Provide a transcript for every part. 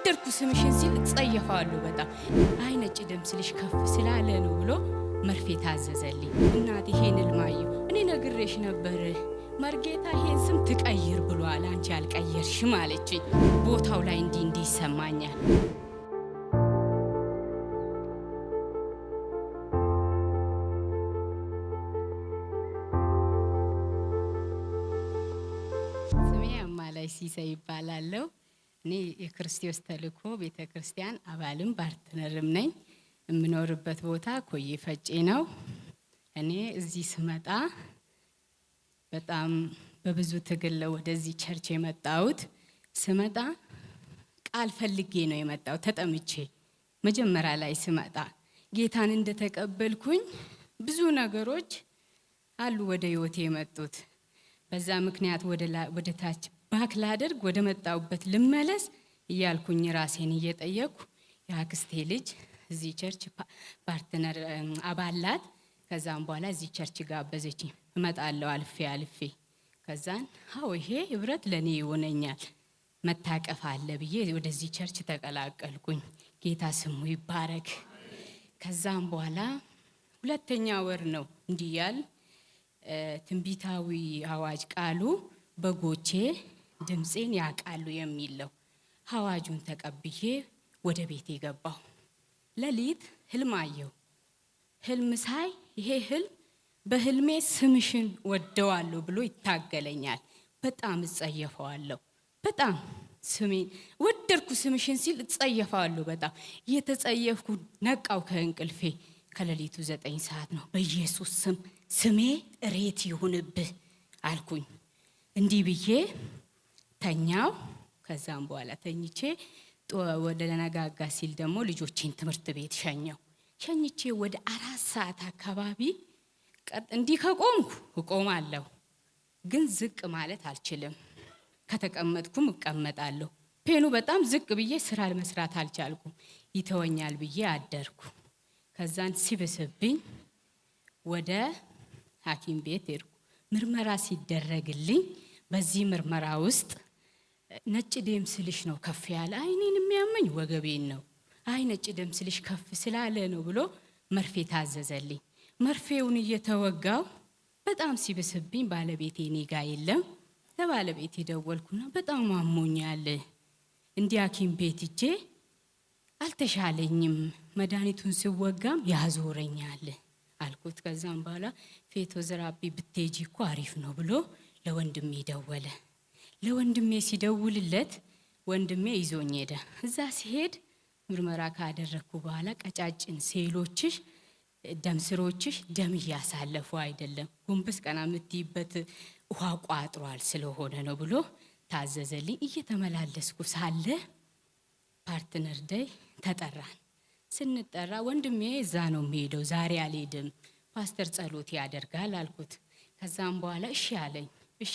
ወደድኩ ስምሽን ሲል ጸየፋለሁ በጣም አይ ነጭ ደም ስልሽ ከፍ ስላለ ነው ብሎ መርፌ ታዘዘልኝ። እናቴ ይሄን ልማየው እኔ ነግሬሽ ነበር መርጌታ ይሄን ስም ትቀይር ብሏል አንቺ አልቀየርሽም አለችኝ። ቦታው ላይ እንዲህ ይሰማኛል። ስሜ አማላይ ሲሳይ ይባላል። እኔ የክርስቶስ ተልእኮ ቤተክርስቲያን አባልም ፓርትነርም ነኝ። የምኖርበት ቦታ ኮዬ ፈጬ ነው። እኔ እዚህ ስመጣ በጣም በብዙ ትግል ወደዚህ ቸርች የመጣሁት። ስመጣ ቃል ፈልጌ ነው የመጣው ተጠምቼ። መጀመሪያ ላይ ስመጣ ጌታን እንደተቀበልኩኝ ብዙ ነገሮች አሉ ወደ ህይወቴ የመጡት። በዛ ምክንያት ወደ ታች ባክ ላደርግ ወደ መጣሁበት ልመለስ እያልኩኝ ራሴን እየጠየቅኩ የአክስቴ ልጅ እዚህ ቸርች ፓርትነር አባላት ከዛም በኋላ እዚህ ቸርች ጋበዘችኝ። እመጣለሁ አልፌ ከዛን ይሄ ህብረት ለኔ ይሆነኛል መታቀፍ አለ ብዬ ወደዚህ ቸርች ተቀላቀልኩኝ። ጌታ ስሙ ይባረክ። ከዛም በኋላ ሁለተኛ ወር ነው እንዲያል ትንቢታዊ አዋጅ ቃሉ በጎቼ ድምጼን ያቃሉ የሚለው አዋጁን ተቀብዬ ወደ ቤቴ ገባሁ። ለሊት ህልም አየሁ። ህልም ሳይ ይሄ ህልም በህልሜ ስምሽን ወደዋለሁ ብሎ ይታገለኛል። በጣም እጸየፈዋለሁ። በጣም ስሜን ወደድኩ ስምሽን ሲል እጸየፈዋለሁ። በጣም እየተጸየፍኩ ነቃው ከእንቅልፌ። ከሌሊቱ 9 ሰዓት ነው። በኢየሱስ ስም ስሜ እሬት ይሁንብህ አልኩኝ። እንዲህ ብዬ ተኛው። ከዛም በኋላ ተኝቼ ወደ ነጋጋ ሲል ደግሞ ልጆቼን ትምህርት ቤት ሸኝቼ ወደ 4 ሰዓት አካባቢ እንዲህ ከቆምኩ እቆማለሁ፣ ግን ዝቅ ማለት አልችልም። ከተቀመጥኩም እቀመጣለሁ። ፔኑ በጣም ዝቅ ብዬ ስራ መስራት አልቻልኩም። ይተወኛል ብዬ አደርኩ። ከዛን ሲበስብኝ ወደ ሐኪም ቤት ሄድኩ። ምርመራ ሲደረግልኝ በዚህ ምርመራ ውስጥ ነጭ ደም ስልሽ ነው ከፍ ያለ፣ አይኔን የሚያመኝ ወገቤን ነው። አይ ነጭ ደም ስልሽ ከፍ ስላለ ነው ብሎ መርፌ ታዘዘልኝ። መርፌውን እየተወጋው በጣም ሲበስብኝ ባለቤቴ እኔ ጋር የለም። ለባለቤቴ ደወልኩና በጣም አሞኛል፣ እንዲህ ሐኪም ቤት ሂጄ አልተሻለኝም፣ መድኃኒቱን ሲወጋም ያዞረኛል አልኩት። ከዛም በኋላ ፊዚዮቴራፒ ብትሄጂ እኮ አሪፍ ነው ብሎ ለወንድሜ ደወለ። ለወንድሜ ሲደውልለት ወንድሜ ይዞኝ ሄደ። እዛ ሲሄድ ምርመራ ካደረኩ በኋላ ቀጫጭን ሴሎችሽ ደም ስሮችሽ ደም እያሳለፉ አይደለም፣ ጎንበስ ቀና የምትይበት ውሃ ቋጥሯል ስለሆነ ነው ብሎ ታዘዘልኝ። እየተመላለስኩ ሳለ ፓርትነር ደይ ተጠራን። ስንጠራ ወንድሜ እዛ ነው የሚሄደው ዛሬ አልሄድም ፓስተር ጸሎት ያደርጋል አልኩት። ከዛም በኋላ እሺ አለኝ። እሺ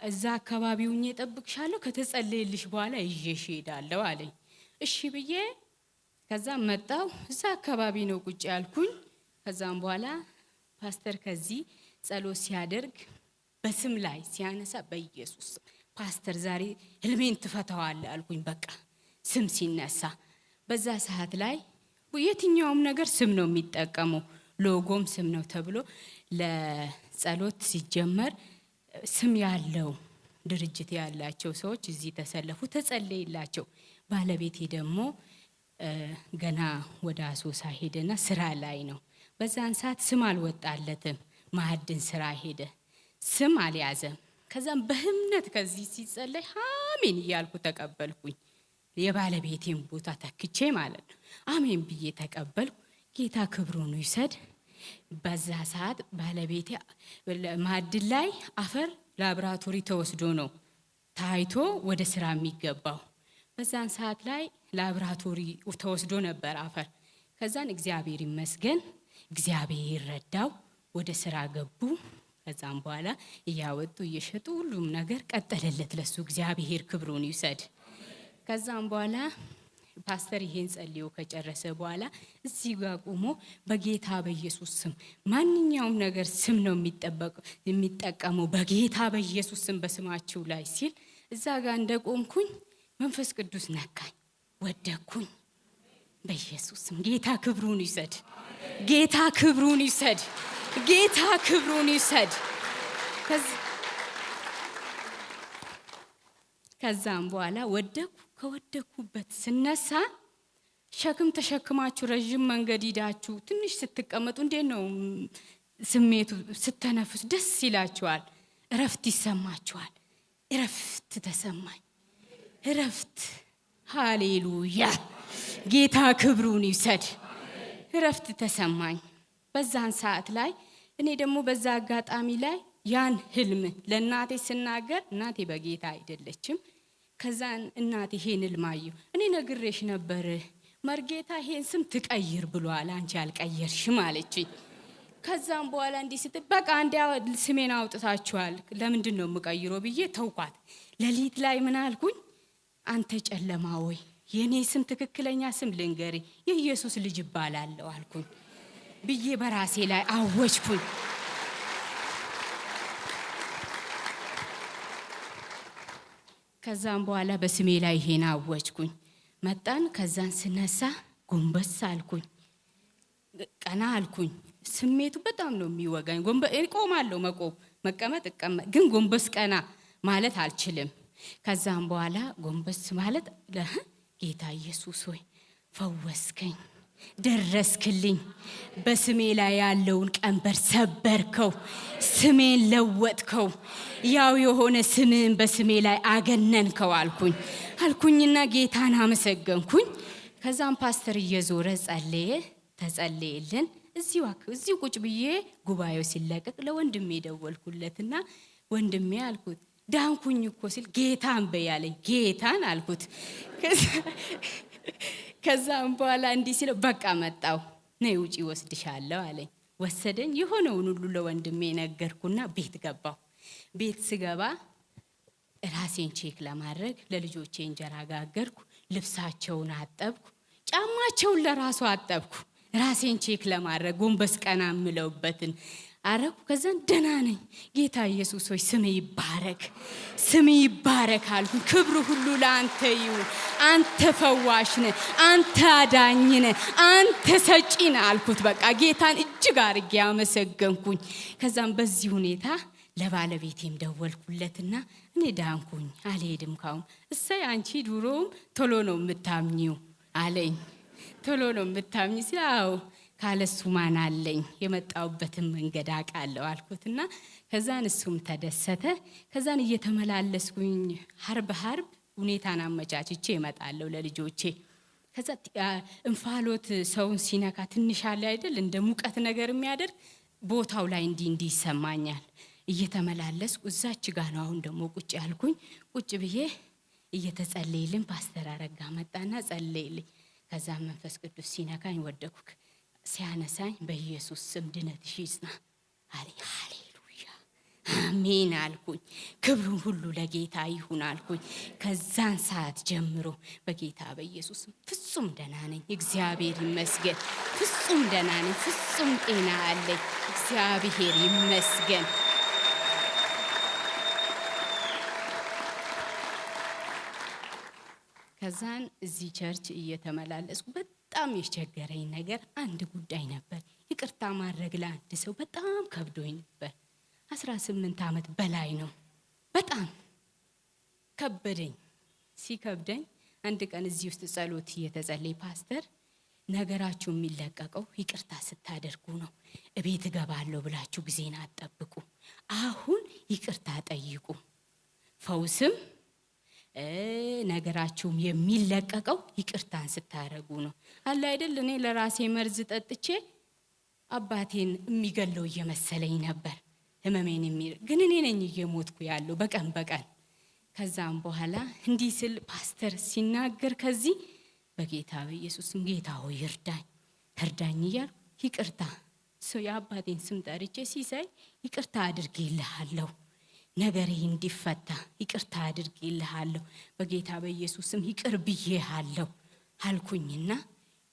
እዛ አካባቢውኝ እጠብቅሻለሁ፣ ከተጸለየልሽ በኋላ ይዤሽ እሄዳለሁ አለኝ። እሺ ብዬ ከዛም መጣው። እዛ አካባቢ ነው ቁጭ ያልኩኝ። ከዛም በኋላ ፓስተር ከዚህ ጸሎት ሲያደርግ በስም ላይ ሲያነሳ በኢየሱስ ፓስተር ዛሬ ህልሜን ትፈታዋለህ አልኩኝ። በቃ ስም ሲነሳ በዛ ሰዓት ላይ የትኛውም ነገር ስም ነው የሚጠቀመው፣ ሎጎም ስም ነው ተብሎ ለጸሎት ሲጀመር ስም ያለው ድርጅት ያላቸው ሰዎች እዚህ ተሰለፉ፣ ተጸለየላቸው። ባለቤቴ ደግሞ ገና ወደ አሶሳ ሄደና ስራ ላይ ነው። በዛን ሰዓት ስም አልወጣለትም፣ ማዕድን ስራ ሄደ፣ ስም አልያዘም። ከዛም በእምነት ከዚህ ሲጸለይ አሜን እያልኩ ተቀበልኩኝ። የባለቤቴን ቦታ ተክቼ ማለት ነው። አሜን ብዬ ተቀበልኩ። ጌታ ክብሩን ይውሰድ። በዛ ሰዓት ባለቤቴ ማዕድን ላይ አፈር ላብራቶሪ ተወስዶ ነው ታይቶ ወደ ስራ የሚገባው። በዛን ሰዓት ላይ ላብራቶሪ ተወስዶ ነበር አፈር። ከዛን እግዚአብሔር ይመስገን እግዚአብሔር ረዳው፣ ወደ ስራ ገቡ። ከዛም በኋላ እያወጡ እየሸጡ ሁሉም ነገር ቀጠለለት ለሱ። እግዚአብሔር ክብሩን ይውሰድ። ከዛም በኋላ ፓስተር ይሄን ጸልዮ ከጨረሰ በኋላ እዚህ ጋር ቆሞ በጌታ በኢየሱስ ስም ማንኛውም ነገር ስም ነው የሚጠቀመው፣ በጌታ በኢየሱስ ስም በስማችሁ ላይ ሲል እዛ ጋር እንደቆምኩኝ መንፈስ ቅዱስ ነካኝ። ወደኩኝ። በኢየሱስም ጌታ ክብሩን ይውሰድ። ጌታ ክብሩን ይውሰድ። ጌታ ክብሩን ይውሰድ። ከዛም በኋላ ከወደኩበት ስነሳ ሸክም ተሸክማችሁ ረጅም መንገድ ሄዳችሁ ትንሽ ስትቀመጡ እንዴት ነው ስሜቱ? ስተነፍሱ ደስ ይላችኋል፣ እረፍት ይሰማችኋል። እረፍት ተሰማኝ። እረፍት ሃሌሉያ! ጌታ ክብሩን ይውሰድ። እረፍት ተሰማኝ። በዛን ሰዓት ላይ እኔ ደግሞ በዛ አጋጣሚ ላይ ያን ህልም ለእናቴ ስናገር እናቴ በጌታ አይደለችም። ከዛን እናቴ ይሄን ህልም አየሁ። እኔ ነግሬሽ ነበር መርጌታ ይሄን ስም ትቀይር ብሏል፣ አንቺ አልቀየርሽም አለችኝ። ከዛም በኋላ እንዲህ ስትል በቃ እንዲያ ስሜን አውጥታችኋል ለምንድን ነው የምቀይረው ብዬ ተውኳት። ሌሊት ላይ ምን አልኩኝ? አንተ ጨለማ ወይ የኔ ስም ትክክለኛ ስም ልንገሪ የኢየሱስ ልጅ እባላለሁ አልኩኝ ብዬ በራሴ ላይ አወጅኩኝ። ከዛም በኋላ በስሜ ላይ ይሄን አወጅኩኝ። መጣን። ከዛን ስነሳ ጎንበስ አልኩኝ፣ ቀና አልኩኝ። ስሜቱ በጣም ነው የሚወጋኝ። ቆማለሁ፣ መቀመጥ እቀመጥ፣ ግን ጎንበስ ቀና ማለት አልችልም። ከዛም በኋላ ጎንበስ ማለት ጌታ ኢየሱስ ሆይ ፈወስከኝ፣ ደረስክልኝ፣ በስሜ ላይ ያለውን ቀንበር ሰበርከው፣ ስሜን ለወጥከው፣ ያው የሆነ ስምን በስሜ ላይ አገነንከው አልኩኝና ጌታን አመሰገንኩኝ። ከዛም ፓስተር እየዞረ ተጸለየልን። እዚሁ ቁጭ ብዬ ጉባኤው ሲለቀቅ ለወንድሜ ደወልኩለትና ወንድሜ አልኩት ዳንኩኝ እኮ ሲል ጌታን በያለኝ። ጌታን አልኩት። ከዛም በኋላ እንዲህ ሲለው በቃ መጣው ነይ ውጪ ወስድሻለሁ አለኝ። ወሰደኝ። የሆነውን ሁሉ ለወንድሜ ነገርኩና ቤት ገባሁ። ቤት ስገባ ራሴን ቼክ ለማድረግ ለልጆቼ እንጀራ ጋገርኩ፣ ልብሳቸውን አጠብኩ፣ ጫማቸውን ለራሱ አጠብኩ። ራሴን ቼክ ለማድረግ ጎንበስ ቀና ምለውበትን አረኩ። ከዛን ደህና ነኝ። ጌታ ኢየሱስ ሆይ ስም ይባረክ አልኩኝ። ክብሩ ሁሉ ለአንተ ይሁን። አንተ ፈዋሽ ነህ፣ አንተ አዳኝ ነህ፣ አንተ ሰጪ ነህ አልኩት። በቃ ጌታን እጅግ አድርጌ አመሰገንኩኝ። ከዛም በዚህ ሁኔታ ለባለቤቴም ደወልኩለትና እኔ ዳንኩኝ፣ አልሄድም ካሁን። እሰይ አንቺ ድሮም ቶሎ ነው የምታምኚው አለኝ። ቶሎ ነው የምታምኚ ሲላው ካለሱ ማን አለኝ፣ የመጣውበትን መንገድ አውቃለሁ አልኩትና ከዛን እሱም ተደሰተ። ከዛን እየተመላለስኩኝ ሀርብ ሁኔታን አመቻችቼ እመጣለሁ ለልጆቼ። ከዛ እንፋሎት ሰውን ሲነካ ትንሽ አለ አይደል እንደ ሙቀት ነገር የሚያደርግ ቦታው ላይ እንዲህ ይሰማኛል። እየተመላለስኩ እዛች ጋር ነው አሁን ደግሞ ቁጭ ያልኩኝ። ቁጭ ብዬ እየተጸለየልን ፓስተር አረጋ መጣና ጸለየልኝ። ከዛ መንፈስ ቅዱስ ሲነካኝ ወደኩ። ሲያነሳኝ በኢየሱስ ስም ድነትሽ ይጽና አለኝ። ሃሌሉያ አሜን አልኩኝ። ክብሩ ሁሉ ለጌታ ይሁን አልኩኝ። ከዛን ሰዓት ጀምሮ በጌታ በኢየሱስ ፍጹም ደህና ነኝ። እግዚአብሔር ይመስገን። ፍጹም ደህና ነኝ። ፍጹም ጤና አለኝ። እግዚአብሔር ይመስገን። ከዛን እዚህ ቸርች እየተመላለስኩ በጣም የቸገረኝ ነገር አንድ ጉዳይ ነበር። ይቅርታ ማድረግ ለአንድ ሰው በጣም ከብዶኝ ነበር። 18 ዓመት በላይ ነው። በጣም ከበደኝ። ሲከብደኝ አንድ ቀን እዚህ ውስጥ ጸሎት እየተጸለየ ፓስተር ነገራችሁ የሚለቀቀው ይቅርታ ስታደርጉ ነው። እቤት እገባለሁ ብላችሁ ጊዜን አትጠብቁ። አሁን ይቅርታ ጠይቁ። ፈውስም ነገራችሁም የሚለቀቀው ይቅርታን ስታደርጉ ነው አለ አይደል? እኔ ለራሴ መርዝ ጠጥቼ አባቴን የሚገለው እየመሰለኝ ነበር። ህመሜን ግን እኔ ነኝ እየሞትኩ ያለው በቀን። ከዛም በኋላ እንዲህ ስል ፓስተር ሲናገር ከዚህ በጌታ በኢየሱስም ጌታ ሆይ እርዳኝ እያልኩ ይቅርታ የአባቴን ስም ጠርቼ ሲሳይ ይቅርታ አድርጌልሃለሁ፣ ነገሬ እንዲፈታ ይቅርታ አድርጌልሃለሁ፣ በጌታ በኢየሱስም ይቅር ብዬሃለሁ አልኩኝና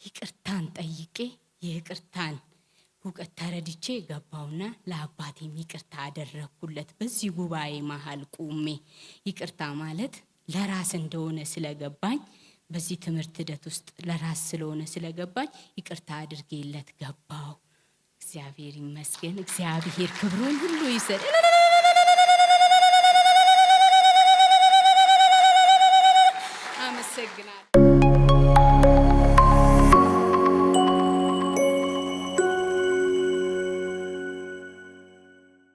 ይቅርታን ጠይቄ የይቅርታን ሁቀት ተረድቼ ገባውና ለአባቴም ይቅርታ አደረኩለት። በዚህ ጉባኤ መሃል ቆሜ ይቅርታ ማለት ለራስ እንደሆነ ስለገባኝ በዚህ ትምህርት ሂደት ውስጥ ለራስ ስለሆነ ስለገባኝ ይቅርታ አድርጌለት ገባው። እግዚአብሔር ይመስገን። እግዚአብሔር ክብሩን ሁሉ ይሰጥ።